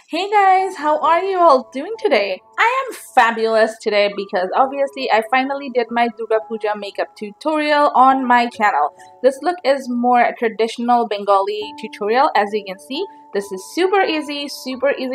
Hey guys, how are you all doing today? I am fabulous today because obviously I finally did my Durga Puja makeup tutorial on my channel. This look is more a traditional Bengali tutorial. As you can see, this is super easy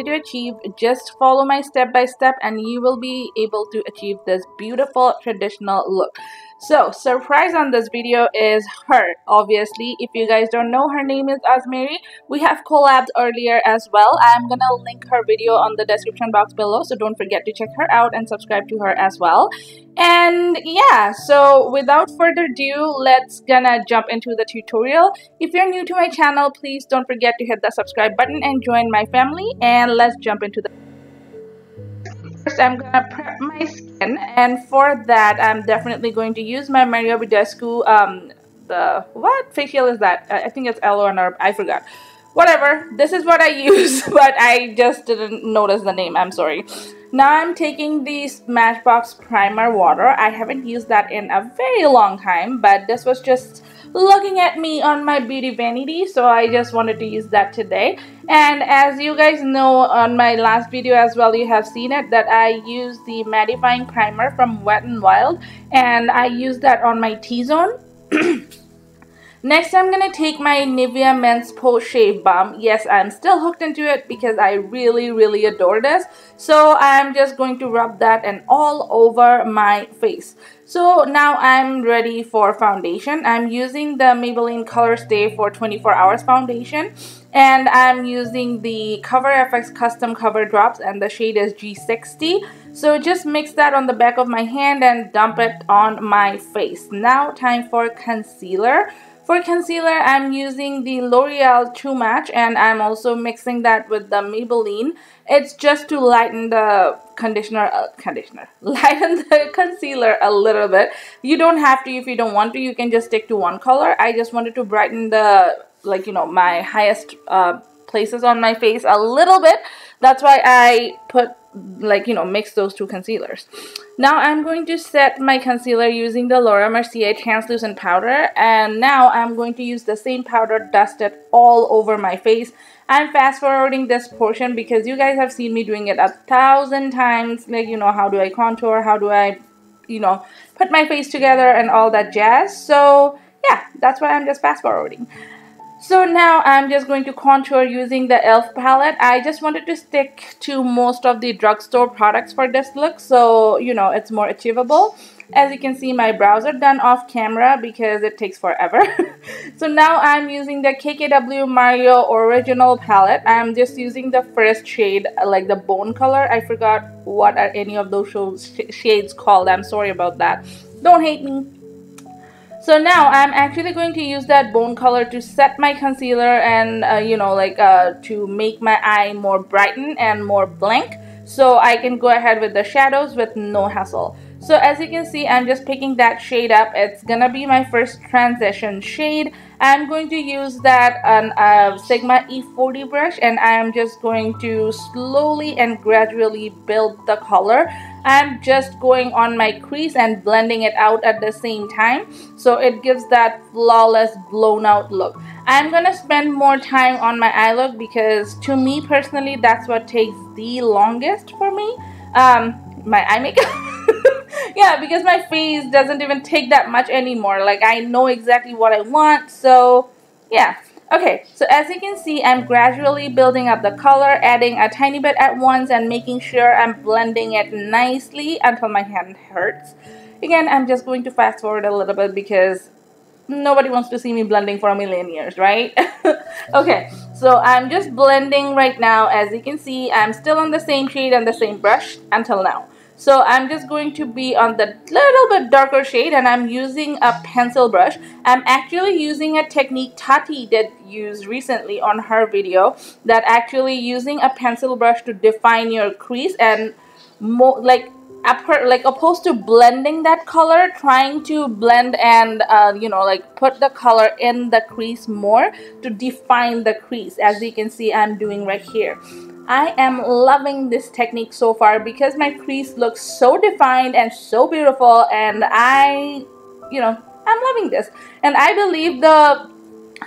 to achieve. Just follow my step by step and you will be able to achieve this beautiful traditional look. So, surprise on this video is her. Obviously, if you guys don't know, her name is Asmeri. We have collabed earlier as well. I'm gonna link her video on the description box below, so don't forget to check her out and subscribe to her as well. And yeah, so without further ado, let's gonna jump into the tutorial. If you're new to my channel, please don't forget to hit the subscribe button and join my family, and let's jump into the first. I'm gonna prep my skin, and for that I'm definitely going to use my Mario Badescu the what facial is that? I think it's Eleanor, I forgot. Whatever, this is what I use, but I just didn't notice the name, I'm sorry. Now I'm taking the Smashbox primer water. I haven't used that in a very long time, but this was just looking at me on my beauty vanity, so I just wanted to use that today. And as you guys know, on my last video as well, you have seen it, that I used the mattifying primer from Wet n Wild, and I used that on my T-zone. Next, I'm going to take my Nivea Men's Post Shave Balm. Yes, I'm still hooked into it because I really adore this. So I'm just going to rub that and all over my face. So now I'm ready for foundation. I'm using the Maybelline Color Stay for 24 Hours foundation. And I'm using the Cover FX Custom Cover Drops, and the shade is G60. So just mix that on the back of my hand and dump it on my face. Now time for concealer. For concealer, I'm using the L'Oreal True Match, and I'm also mixing that with the Maybelline. It's just to lighten the lighten the concealer a little bit. You don't have to if you don't want to. You can just stick to one color. I just wanted to brighten the, like, you know, my highest places on my face a little bit. That's why I put, like, you know, mix those two concealers. Now I'm going to set my concealer using the Laura Mercier translucent powder, and now I'm going to use the same powder, dust it all over my face. I'm fast forwarding this portion because you guys have seen me doing it 1,000 times, like, you know, how do I contour, how do I, you know, put my face together and all that jazz. So yeah, that's why I'm just fast forwarding. So now I'm just going to contour using the e.l.f. palette. I just wanted to stick to most of the drugstore products for this look, so you know it's more achievable. As you can see, my brows are done off camera because it takes forever. So now I'm using the KKW Mario Original palette. I'm just using the first shade, like the bone color. I forgot what are any of those shades called. I'm sorry about that. Don't hate me. So now I'm actually going to use that bone color to set my concealer and you know, like to make my eye more brightened and more blank, so I can go ahead with the shadows with no hassle. So as you can see, I'm just picking that shade up. It's gonna be my first transition shade. I'm going to use that on a Sigma E40 brush, and I'm just going to slowly and gradually build the color. I'm just going on my crease and blending it out at the same time, so it gives that flawless blown out look. I'm gonna spend more time on my eye look because to me personally that's what takes the longest for me, my eye makeup. Yeah, because my face doesn't even take that much anymore. Like, I know exactly what I want, so yeah. Okay, so as you can see, I'm gradually building up the color, adding a tiny bit at once and making sure I'm blending it nicely until my hand hurts. Again, I'm just going to fast forward a little bit because nobody wants to see me blending for a million years, right? Okay, so I'm just blending right now. As you can see, I'm still on the same shade and the same brush until now. So I'm just going to be on the little bit darker shade, and I'm using a pencil brush. I'm actually using a technique Tati did use recently on her video, that actually using a pencil brush to define your crease and more like opposed to blending that color, trying to blend and you know, like put the color in the crease more to define the crease, as you can see I'm doing right here. I am loving this technique so far because my crease looks so defined and so beautiful, and I'm loving this. And I believe the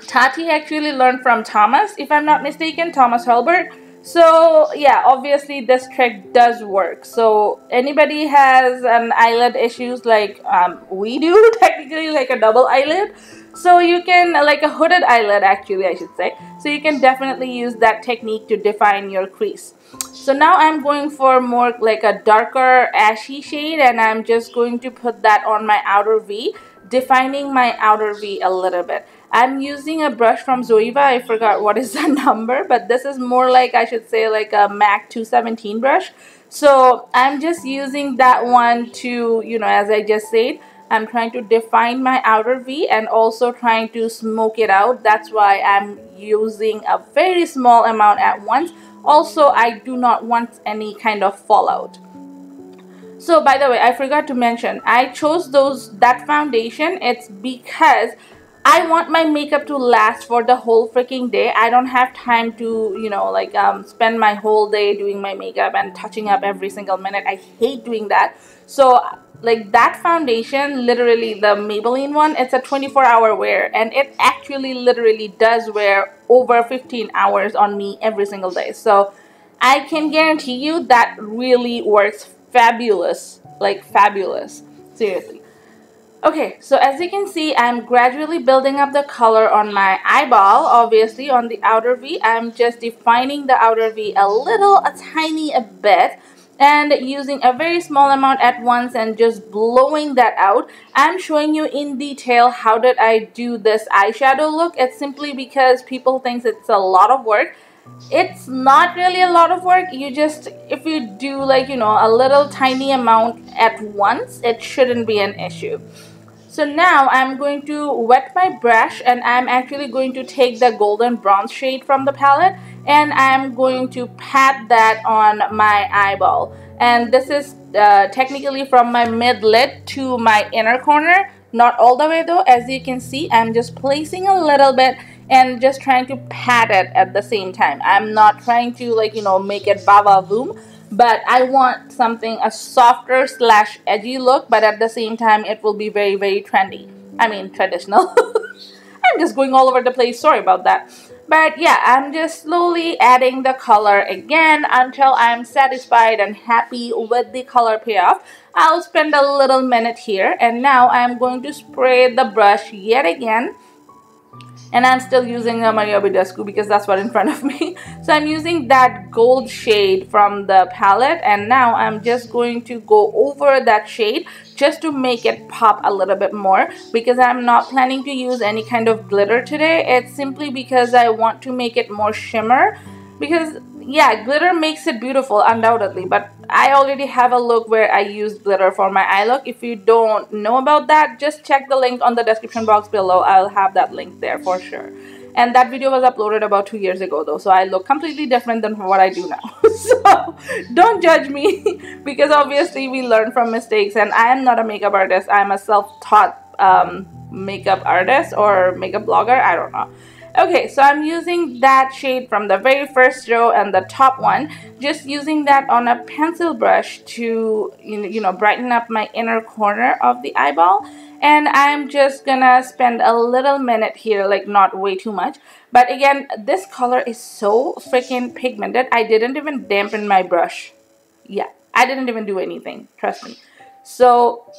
Tati actually learned from Thomas, if I'm not mistaken, Thomas Hulbert. So yeah, obviously this trick does work. So anybody has an eyelid issues like we do, technically like a double eyelid, so you can, like a hooded eyelid actually I should say, so you can definitely use that technique to define your crease. So now I'm going for more like a darker ashy shade, and I'm just going to put that on my outer V, defining my outer V a little bit. I'm using a brush from Zoeva. I forgot what is the number, but this is more like, I should say, like a MAC 217 brush. So I'm just using that one to, as I just said, I'm trying to define my outer V and also trying to smoke it out. That's why I'm using a very small amount at once. Also, I do not want any kind of fallout. So by the way, I forgot to mention, I chose that foundation. It's because I want my makeup to last for the whole freaking day. I don't have time to, spend my whole day doing my makeup and touching up every single minute. I hate doing that. So like that foundation, literally the Maybelline one, it's a 24-hour wear, and it actually literally does wear over 15 hours on me every single day. So I can guarantee you that really works fabulous, like fabulous, seriously. Okay, so as you can see, I'm gradually building up the color on my eyeball. Obviously on the outer V, I'm just defining the outer V a tiny bit, and using a very small amount at once and just blowing that out. I'm showing you in detail how did I do this eyeshadow look. It's simply because people think it's a lot of work. It's not really a lot of work. If you do like, a little tiny amount at once, it shouldn't be an issue. So now I'm going to wet my brush, and I'm actually going to take the golden bronze shade from the palette, and I'm going to pat that on my eyeball. And this is technically from my mid-lid to my inner corner. Not all the way though. As you can see, I'm just placing a little bit and just trying to pat it at the same time. I'm not trying to make it baba boom, but I want something a softer slash edgy look, but at the same time it will be very, very trendy. I mean traditional. I'm just going all over the place, sorry about that. But yeah, I'm just slowly adding the color again until I'm satisfied and happy with the color payoff. I'll spend a little minute here, and now I'm going to spray the brush yet again. And I'm still using a Maria Badescu because that's what in front of me. So I'm using that gold shade from the palette, and now I'm just going to go over that shade just to make it pop a little bit more, because I'm not planning to use any kind of glitter today. It's simply because I want to make it more shimmer, because yeah, glitter makes it beautiful undoubtedly, but I already have a look where I use glitter for my eye look. If you don't know about that, just check the link on the description box below. I'll have that link there for sure. And that video was uploaded about 2 years ago though, so I look completely different than what I do now. So don't judge me because obviously we learn from mistakes, and I am not a makeup artist. I'm a self-taught makeup artist or makeup blogger, I don't know. Okay, so I'm using that shade from the very first row and the top one, just using that on a pencil brush to, brighten up my inner corner of the eyeball. And I'm just gonna spend a little minute here, like not way too much. But again, this color is so freaking pigmented, I didn't even dampen my brush. Yeah, I didn't even do anything, trust me. So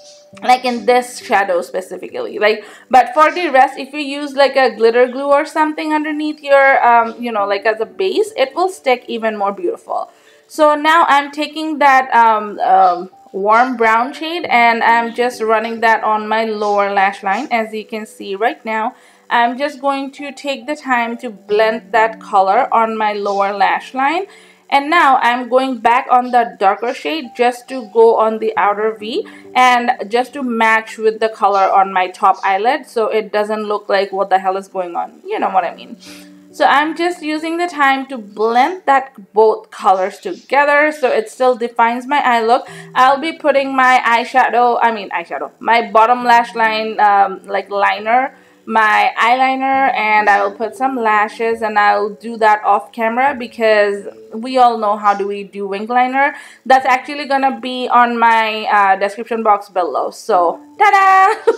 like in this shadow specifically, but for the rest, if you use like a glitter glue or something underneath your like as a base, it will stick even more beautiful. So now I'm taking that warm brown shade, and I'm just running that on my lower lash line. As you can see right now, I'm just going to take the time to blend that color on my lower lash line. And now I'm going back on the darker shade just to go on the outer V, and just to match with the color on my top eyelid, so it doesn't look like what the hell is going on. You know what I mean. So I'm just using the time to blend that both colors together so it still defines my eye look. I'll be putting my my bottom lash line like liner, my eyeliner, and I'll put some lashes, and I'll do that off camera because we all know how do we do wing liner. That's actually gonna be on my description box below. So ta-da!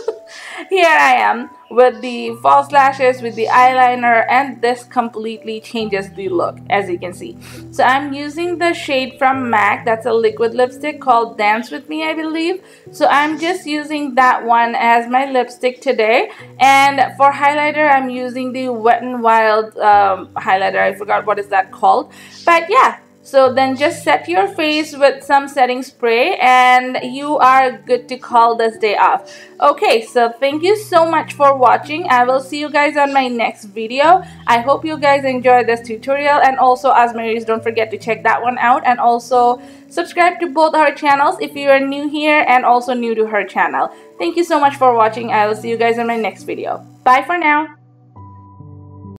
Here I am with the false lashes, with the eyeliner, and this completely changes the look, as you can see. So I'm using the shade from MAC. That's a liquid lipstick called Dance With Me, I believe. So I'm just using that one as my lipstick today. And for highlighter, I'm using the Wet n Wild highlighter. I forgot what is that called. But yeah, so then just set your face with some setting spray and you are good to call this day off. Okay, so thank you so much for watching. I will see you guys on my next video. I hope you guys enjoyed this tutorial, and also Asmaris, don't forget to check that one out, and also subscribe to both our channels if you are new here and also new to her channel. Thank you so much for watching. I will see you guys in my next video. Bye for now.